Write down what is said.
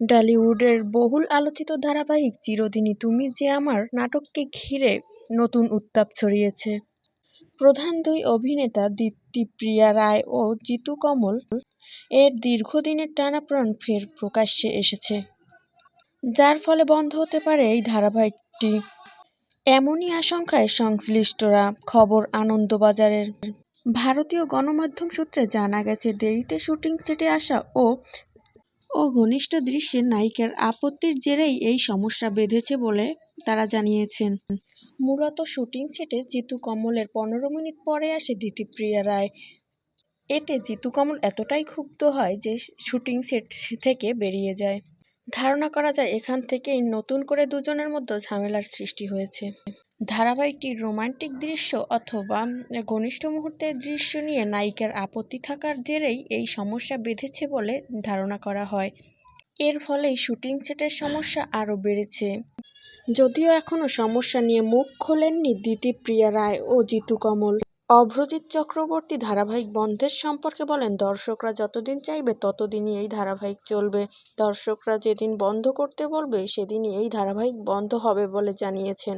টলিউডের বহুল আলোচিত ধারাবাহিক চিরদিনই তুমি যে আমার নাটককে ঘিরে নতুন উত্তাপ ছড়িয়েছে। প্রধান দুই অভিনেতা দীপ্তিপ্রিয়া রায় ও জিতু কমল এর দীর্ঘদিনের টানাপোড়েন ফের প্রকাশ্যে এসেছে, যার ফলে বন্ধ হতে পারে এই ধারাবাহিকটি। এমনই আশঙ্কায় সংশ্লিষ্টরা। খবর আনন্দবাজারের। ভারতীয় গণমাধ্যম সূত্রে জানা গেছে, দেরিতে শুটিং সেটে আসা ও ঘনিষ্ঠ দৃশ্যে নায়িকার আপত্তির জেরেই এই সমস্যা বেঁধেছে বলে তারা জানিয়েছেন। মূলত শুটিং সেটে জিতু কমলের 15 মিনিট পরে আসে দীপ্তিপ্রিয়া রায়। এতে জিতু কমল এতটাই ক্ষুব্ধ হয় যে শুটিং সেট থেকে বেরিয়ে যায়। ধারণা করা যায়, এখান থেকেই নতুন করে দুজনের মধ্যে ঝামেলার সৃষ্টি হয়েছে। ধারাবাহিকটির রোমান্টিক দৃশ্য অথবা ঘনিষ্ঠ মুহূর্তের দৃশ্য নিয়ে নায়িকার আপত্তি থাকার জেরেই এই সমস্যা বেঁধেছে বলে ধারণা করা হয়। এর ফলেই শুটিং সেটের সমস্যা আরও বেড়েছে। যদিও এখনও সমস্যা নিয়ে মুখ খোলেননি দীপ্তিপ্রিয়া রায় ও জিতু কমল। অভ্রজিৎ চক্রবর্তী ধারাবাহিক বন্ধের সম্পর্কে বলেন, দর্শকরা যতদিন চাইবে ততদিনই এই ধারাবাহিক চলবে। দর্শকরা যেদিন বন্ধ করতে বলবে সেদিনই এই ধারাবাহিক বন্ধ হবে বলে জানিয়েছেন।